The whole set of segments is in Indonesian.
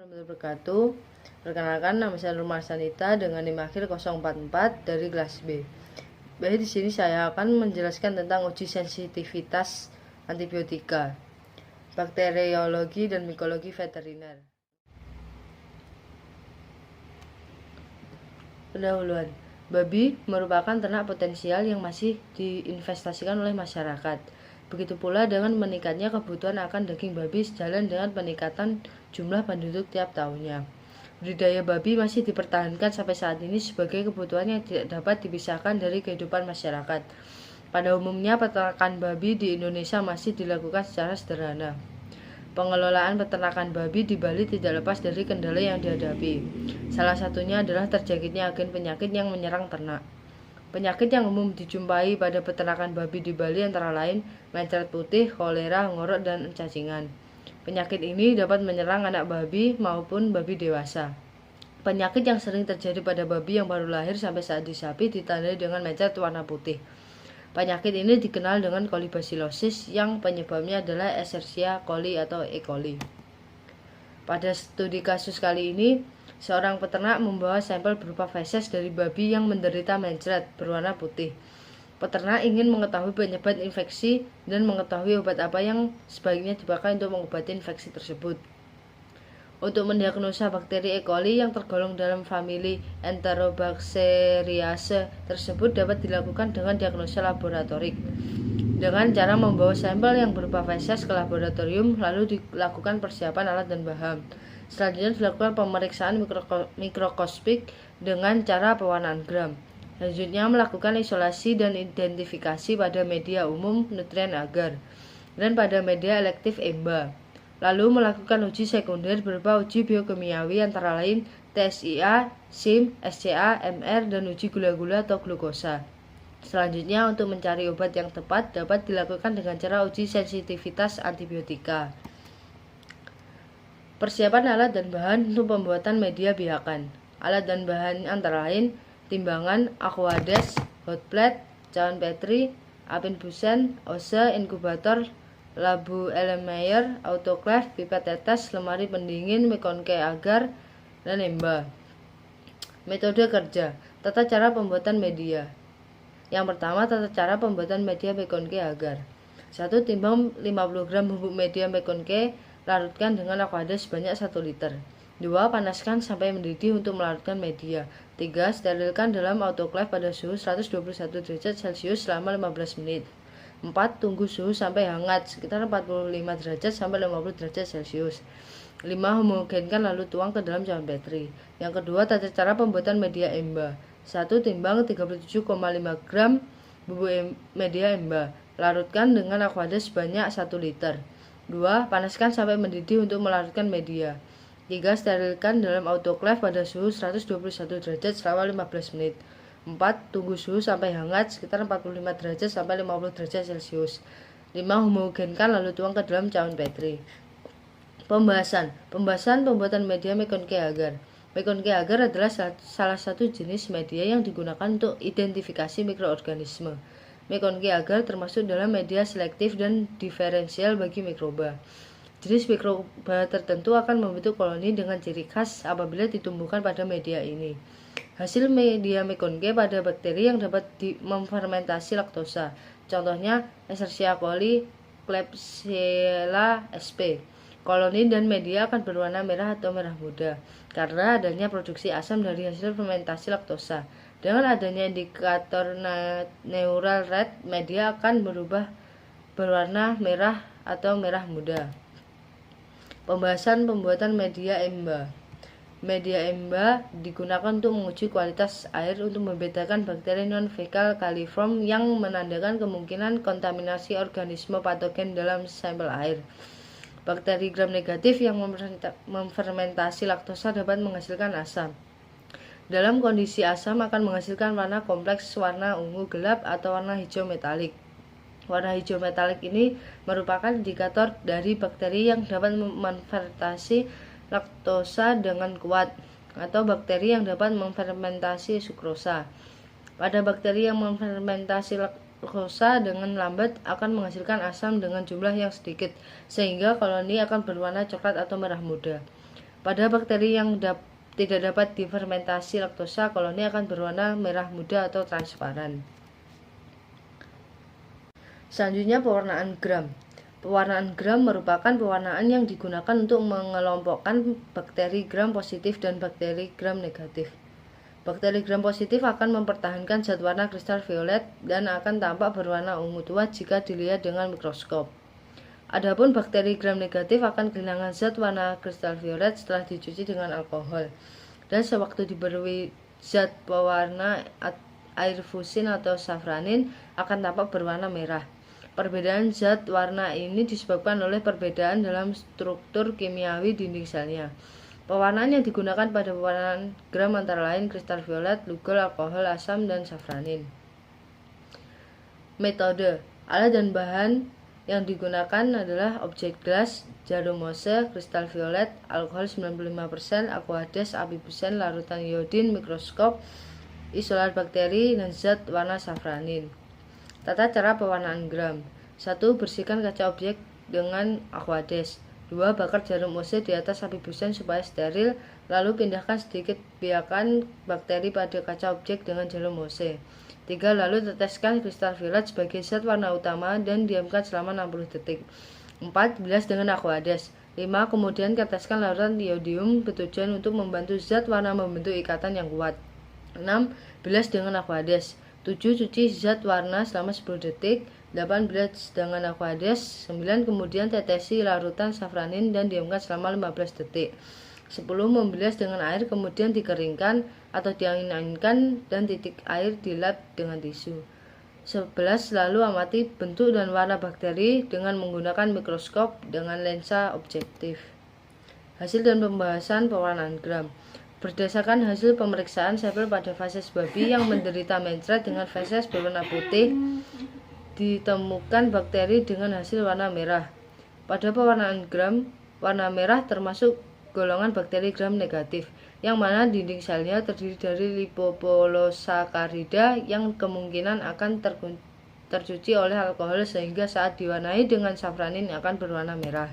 warahmatullahi wabarakatuh. Perkenalkan, nama saya Nur Marsanita dengan NIM akhir 044 dari kelas B. Baik, di sini saya akan menjelaskan tentang uji sensitivitas antibiotika, bakteriologi dan mikologi veteriner. Pendahuluan. Babi merupakan ternak potensial yang masih diinvestasikan oleh masyarakat. Begitu pula dengan meningkatnya kebutuhan akan daging babi sejalan dengan peningkatan jumlah penduduk tiap tahunnya. Budidaya babi masih dipertahankan sampai saat ini sebagai kebutuhan yang tidak dapat dipisahkan dari kehidupan masyarakat. Pada umumnya, peternakan babi di Indonesia masih dilakukan secara sederhana. Pengelolaan peternakan babi di Bali tidak lepas dari kendala yang dihadapi. Salah satunya adalah terjangkitnya agen penyakit yang menyerang ternak. Penyakit yang umum dijumpai pada peternakan babi di Bali antara lain mencret putih, kolera, ngorok, dan cacingan. Penyakit ini dapat menyerang anak babi maupun babi dewasa. Penyakit yang sering terjadi pada babi yang baru lahir sampai saat disapi ditandai dengan mencret warna putih. Penyakit ini dikenal dengan kolibasilosis yang penyebabnya adalah Escherichia coli atau E. coli. Pada studi kasus kali ini, seorang peternak membawa sampel berupa feses dari babi yang menderita mencret berwarna putih. Peternak ingin mengetahui penyebab infeksi dan mengetahui obat apa yang sebaiknya dipakai untuk mengobati infeksi tersebut. Untuk mendiagnosa bakteri E. coli yang tergolong dalam famili Enterobacteriaceae tersebut dapat dilakukan dengan diagnosa laboratorik dengan cara membawa sampel yang berupa feses ke laboratorium, lalu dilakukan persiapan alat dan bahan. Selanjutnya dilakukan pemeriksaan mikroskopik dengan cara pewarnaan gram. Selanjutnya melakukan isolasi dan identifikasi pada media umum nutrien agar dan pada media elektif EMBA. Lalu melakukan uji sekunder berupa uji biokimiawi antara lain TSIA, SIM, SCA, MR, dan uji gula-gula atau glukosa. Selanjutnya, untuk mencari obat yang tepat dapat dilakukan dengan cara uji sensitivitas antibiotika. Persiapan alat dan bahan untuk pembuatan media biakan. Alat dan bahan antara lain timbangan, aquades, hot plate, cawan petri, apin busen, ose, inkubator, labu Erlenmeyer, autoclave, pipet tetes, lemari pendingin, mekonke agar, dan emba. Metode kerja. Tata cara pembuatan media. Yang pertama, tata cara pembuatan media mekonke agar. 1. Timbang 50 gram bubuk media mekonke, larutkan dengan aquades sebanyak 1 liter. 2. Panaskan sampai mendidih untuk melarutkan media. 3. Sterilkan dalam autoclave pada suhu 121 derajat Celcius selama 15 menit. 4. Tunggu suhu sampai hangat sekitar 45 derajat sampai 50 derajat Celcius. 5. Homogenkan lalu tuang ke dalam cawan petri. Yang kedua, tata cara pembuatan media EMBA. 1. Timbang 37,5 gram bubuk media EMBA. Larutkan dengan aquades sebanyak 1 liter. 2. Panaskan sampai mendidih untuk melarutkan media. 3. Sterilkan dalam autoclave pada suhu 121 derajat selama 15 menit. 4. Tunggu suhu sampai hangat sekitar 45 derajat sampai 50 derajat Celcius. 5. Homogenkan lalu tuang ke dalam cawan petri. Pembahasan pembuatan media mekonke agar. Mekonke agar adalah salah satu jenis media yang digunakan untuk identifikasi mikroorganisme. Mekonke agar termasuk dalam media selektif dan diferensial bagi mikroba. Jenis mikroba tertentu akan membentuk koloni dengan ciri khas apabila ditumbuhkan pada media ini. Hasil media mekonke pada bakteri yang dapat memfermentasi laktosa. Contohnya Escherichia coli, Klebsiella sp. Koloni dan media akan berwarna merah atau merah muda karena adanya produksi asam dari hasil fermentasi laktosa. Dengan adanya indikator neural red, media akan berubah berwarna merah atau merah muda. Pembahasan pembuatan media EMBA. Media EMBA digunakan untuk menguji kualitas air untuk membedakan bakteri non-fekal coliform yang menandakan kemungkinan kontaminasi organisme patogen dalam sampel air. Bakteri gram negatif yang memfermentasi laktosa dapat menghasilkan asam. Dalam kondisi asam akan menghasilkan warna kompleks warna ungu gelap atau warna hijau metalik. Warna hijau metalik ini merupakan indikator dari bakteri yang dapat memfermentasi laktosa dengan kuat atau bakteri yang dapat memfermentasi sukrosa. Pada bakteri yang memfermentasi laktosa dengan lambat akan menghasilkan asam dengan jumlah yang sedikit sehingga koloni akan berwarna coklat atau merah muda. Pada bakteri yang tidak dapat difermentasi laktosa, koloni akan berwarna merah muda atau transparan. Selanjutnya pewarnaan gram. Pewarnaan gram merupakan pewarnaan yang digunakan untuk mengelompokkan bakteri gram positif dan bakteri gram negatif. Bakteri gram positif akan mempertahankan zat warna kristal violet dan akan tampak berwarna ungu tua jika dilihat dengan mikroskop. Adapun bakteri gram negatif akan kehilangan zat warna kristal violet setelah dicuci dengan alkohol, dan sewaktu diberi zat pewarna air fusin atau safranin akan tampak berwarna merah. Perbedaan zat warna ini disebabkan oleh perbedaan dalam struktur kimiawi dinding selnya. Pewarnaan yang digunakan pada pewarnaan gram antara lain kristal violet, lugol, alkohol, asam, dan safranin. Metode, alat dan bahan yang digunakan adalah objek gelas, jarum Mohse, kristal violet, alkohol 95%, aquades, api busen, larutan iodin, mikroskop, isolat bakteri, dan zat warna safranin. Tata cara pewarnaan gram. 1. Bersihkan kaca objek dengan aquades. 2. Bakar jarum Mohse di atas api busen supaya steril, lalu pindahkan sedikit biakan bakteri pada kaca objek dengan jarum Mohse. 3. Lalu teteskan kristal violet sebagai zat warna utama dan diamkan selama 60 detik. 4. Bilas dengan aquades. 5. Kemudian teteskan larutan iodium bertujuan untuk membantu zat warna membentuk ikatan yang kuat. 6. Bilas dengan aquades. 7. Cuci zat warna selama 10 detik. 8. Bilas dengan aquades. 9. Kemudian tetesi larutan safranin dan diamkan selama 15 detik. 10. Membilas dengan air kemudian dikeringkan atau diangin-anginkan dan titik air dilap dengan tisu. 11. Lalu amati bentuk dan warna bakteri dengan menggunakan mikroskop dengan lensa objektif. Hasil dan pembahasan pewarnaan gram. Berdasarkan hasil pemeriksaan sampel pada feses babi yang menderita mencret dengan feses berwarna putih, ditemukan bakteri dengan hasil warna merah. Pada pewarnaan gram, warna merah termasuk golongan bakteri gram negatif, yang mana dinding selnya terdiri dari lipopolysakarida yang kemungkinan akan tercuci oleh alkohol sehingga saat diwarnai dengan safranin akan berwarna merah.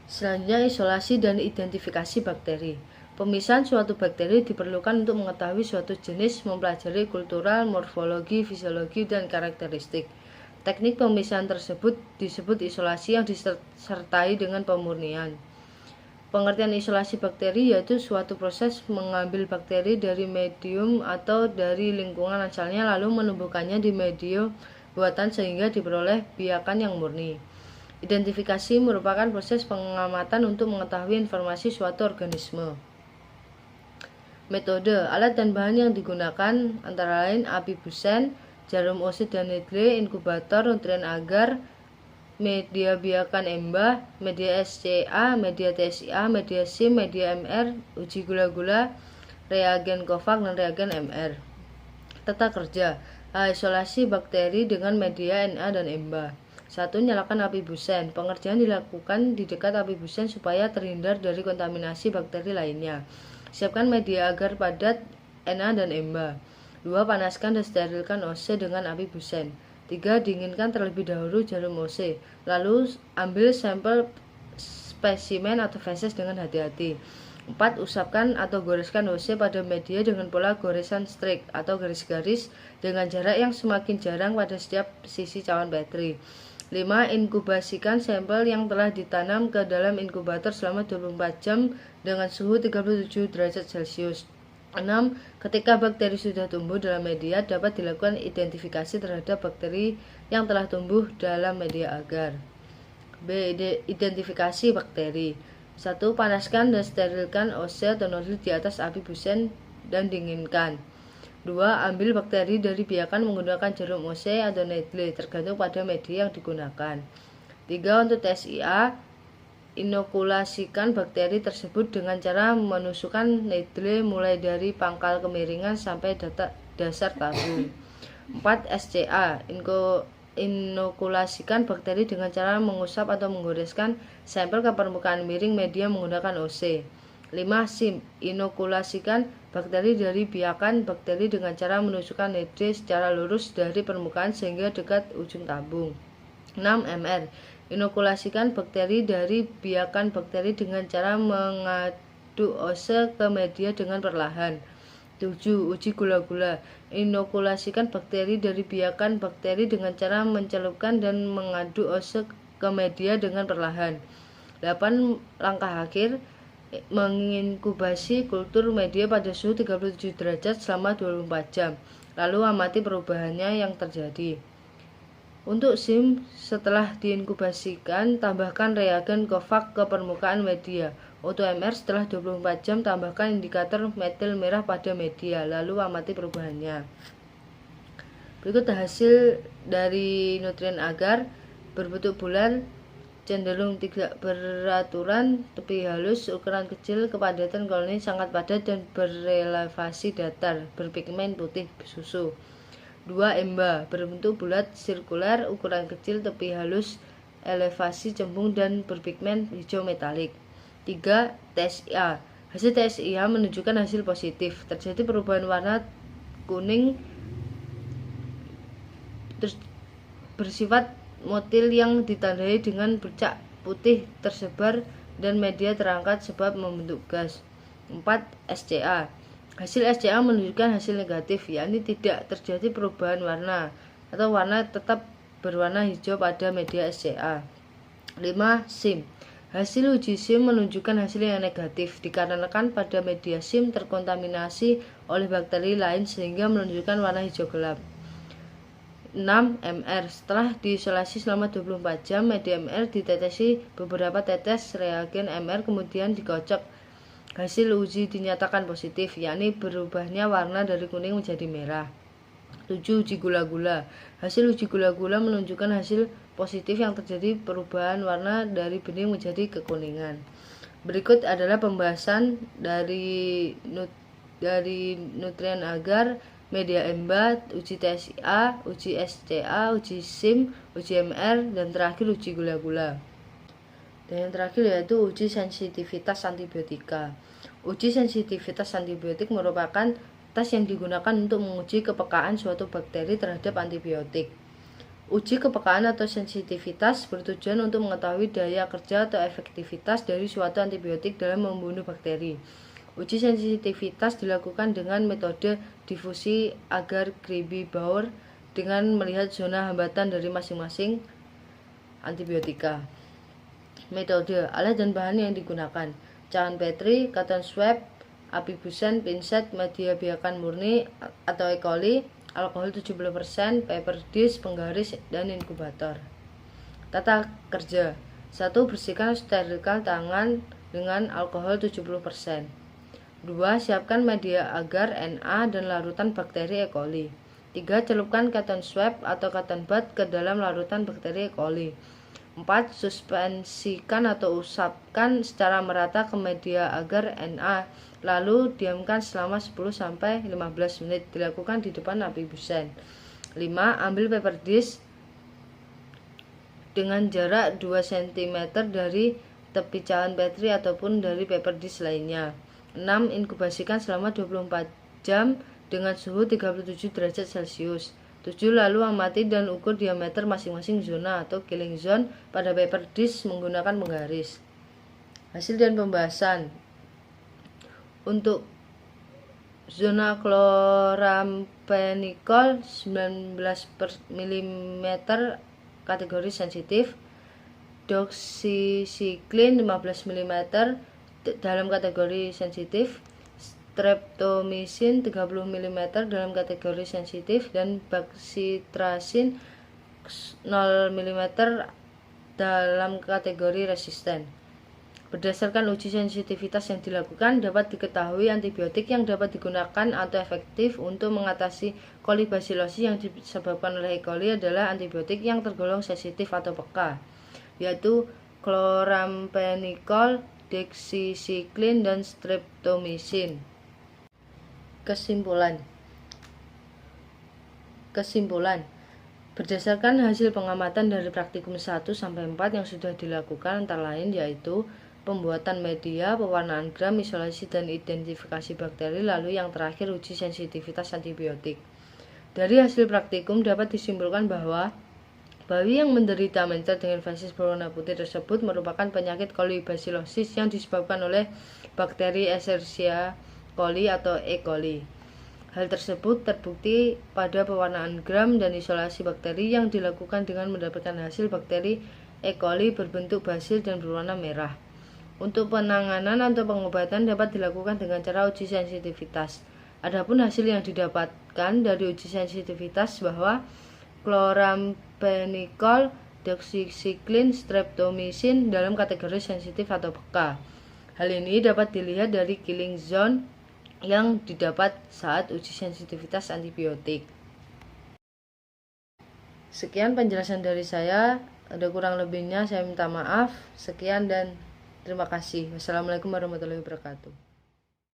Selanjutnya isolasi dan identifikasi bakteri. Pemisahan suatu bakteri diperlukan untuk mengetahui suatu jenis, mempelajari kultural, morfologi, fisiologi, dan karakteristik. Teknik pemisahan tersebut disebut isolasi yang disertai dengan pemurnian. Pengertian isolasi bakteri yaitu suatu proses mengambil bakteri dari medium atau dari lingkungan asalnya lalu menumbuhkannya di medium buatan sehingga diperoleh biakan yang murni. Identifikasi merupakan proses pengamatan untuk mengetahui informasi suatu organisme. Metode, alat dan bahan yang digunakan antara lain api busen, jarum Mohse dan needle, inkubator, nutrien agar, media biakan embah, media SCA, media TSA, media SIM, media MR, uji gula-gula, reagen Kovac dan reagen MR. Tata kerja, isolasi bakteri dengan media Na dan embah. 1. Nyalakan api busen. Pengerjaan dilakukan di dekat api busen supaya terhindar dari kontaminasi bakteri lainnya. Siapkan media agar padat Na dan embah. 2. Panaskan dan sterilkan Mohse dengan api busen. 3. Dinginkan terlebih dahulu jarum Mohse. Lalu ambil sampel spesimen atau feses dengan hati-hati. 4. Usapkan atau goreskan Mohse pada media dengan pola goresan strik atau garis-garis dengan jarak yang semakin jarang pada setiap sisi cawan petri. 5. Inkubasikan sampel yang telah ditanam ke dalam inkubator selama 24 jam dengan suhu 37 derajat Celcius. 6. Ketika bakteri sudah tumbuh dalam media, dapat dilakukan identifikasi terhadap bakteri yang telah tumbuh dalam media agar. B. Identifikasi bakteri. 1. Panaskan dan sterilkan Mohse atau nodul di atas api busen dan dinginkan. 2. Ambil bakteri dari biakan menggunakan jarum Mohse atau needle, tergantung pada media yang digunakan. 3. Untuk TSIA, inokulasikan bakteri tersebut dengan cara menusukkan needle mulai dari pangkal kemiringan sampai dasar tabung. 4. SCA, inokulasikan bakteri dengan cara mengusap atau menggoreskan sampel ke permukaan miring media menggunakan OC. 5. SIM, inokulasikan bakteri dari biakan bakteri dengan cara menusukkan needle secara lurus dari permukaan sehingga dekat ujung tabung. 6. MR, inokulasikan bakteri dari biakan bakteri dengan cara mengaduk ose ke media dengan perlahan. 7. Uji gula-gula. Inokulasikan bakteri dari biakan bakteri dengan cara mencelupkan dan mengaduk ose ke media dengan perlahan. 8. Langkah akhir, menginkubasi kultur media pada suhu 37 derajat selama 24 jam. Lalu amati perubahannya yang terjadi. Untuk SIM, setelah diinkubasikan, tambahkan reagen Kovac ke permukaan media. Untuk MR, setelah 24 jam, tambahkan indikator metil merah pada media, lalu amati perubahannya. Berikut hasil dari nutrien agar: berbentuk bulat, cenderung tidak beraturan, tepi halus, ukuran kecil, kepadatan koloni sangat padat dan berelevasi datar, berpigmen putih susu. 2. Emba, berbentuk bulat, sirkuler, ukuran kecil, tepi halus, elevasi cembung dan berpigmen hijau metalik. 3. TSIA. Hasil TSIA menunjukkan hasil positif. Terjadi perubahan warna kuning bersifat motil yang ditandai dengan bercak putih tersebar dan media terangkat sebab membentuk gas. 4. SCA. Hasil SCA menunjukkan hasil negatif, yakni tidak terjadi perubahan warna atau warna tetap berwarna hijau pada media SCA. 5. SIM. Hasil uji SIM menunjukkan hasil yang negatif dikarenakan pada media SIM terkontaminasi oleh bakteri lain sehingga menunjukkan warna hijau gelap. 6. MR. Setelah diisolasi selama 24 jam, media MR ditetesi beberapa tetes reagen MR kemudian dikocok. Hasil uji dinyatakan positif, yakni berubahnya warna dari kuning menjadi merah. 7. Uji gula-gula. Hasil uji gula-gula menunjukkan hasil positif yang terjadi perubahan warna dari bening menjadi kekuningan. Berikut adalah pembahasan dari nutrien agar, media emba, uji TSIA, uji SCA, uji SIM, uji MR, dan terakhir uji gula-gula. Dan yang terakhir yaitu uji sensitivitas antibiotika. Uji sensitivitas antibiotik merupakan tes yang digunakan untuk menguji kepekaan suatu bakteri terhadap antibiotik. Uji kepekaan atau sensitivitas bertujuan untuk mengetahui daya kerja atau efektivitas dari suatu antibiotik dalam membunuh bakteri. Uji sensitivitas dilakukan dengan metode difusi agar-Griby-Bauer dengan melihat zona hambatan dari masing-masing antibiotika. Metode, alat dan bahan yang digunakan: cairan Petri, cotton swab, api busen, pinset, media biakan murni atau E. coli, alkohol 70%, paper dish, penggaris, dan inkubator. Tata kerja: 1. Bersihkan sterilkan tangan dengan alkohol 70%. 2. Siapkan media agar, Na, dan larutan bakteri E. coli. 3. Celupkan cotton swab atau cotton bud ke dalam larutan bakteri E. coli. 4. Suspensikan atau usapkan secara merata ke media agar Na, lalu diamkan selama 10-15 menit. Dilakukan di depan api busen. 5. Ambil paper dish dengan jarak 2 cm dari tepi cairan Petri ataupun dari paper dish lainnya. 6. Inkubasikan selama 24 jam dengan suhu 37 derajat Celcius. 7. Lalu amati dan ukur diameter masing-masing zona atau killing zone pada paper dish menggunakan penggaris. Hasil dan pembahasan. Untuk zona chloramphenicol 19 mm kategori sensitif, doxycycline 15 mm dalam kategori sensitif, streptomycin 30 mm dalam kategori sensitif, dan bacitracin 0 mm dalam kategori resisten. Berdasarkan uji sensitivitas yang dilakukan, dapat diketahui antibiotik yang dapat digunakan atau efektif untuk mengatasi kolibasilosis yang disebabkan oleh E. coli adalah antibiotik yang tergolong sensitif atau peka, yaitu chloramphenicol, doxycycline, dan streptomycin. Kesimpulan. Berdasarkan hasil pengamatan dari praktikum 1-4 yang sudah dilakukan antara lain yaitu pembuatan media, pewarnaan gram, isolasi dan identifikasi bakteri, lalu yang terakhir uji sensitivitas antibiotik. Dari hasil praktikum dapat disimpulkan bahwa bayi yang menderita mencret dengan fesis berwarna putih tersebut merupakan penyakit kolibasilosis yang disebabkan oleh bakteri Escherichia coli atau E. coli. Hal tersebut terbukti pada pewarnaan gram dan isolasi bakteri yang dilakukan dengan mendapatkan hasil bakteri E. coli berbentuk basil dan berwarna merah. Untuk penanganan atau pengobatan dapat dilakukan dengan cara uji sensitivitas. Adapun hasil yang didapatkan dari uji sensitivitas bahwa chloramphenicol, doxycycline, streptomycin dalam kategori sensitif atau peka. Hal ini dapat dilihat dari killing zone yang didapat saat uji sensitivitas antibiotik. Sekian penjelasan dari saya. Ada kurang lebihnya saya minta maaf. Sekian dan terima kasih. Wassalamualaikum warahmatullahi wabarakatuh.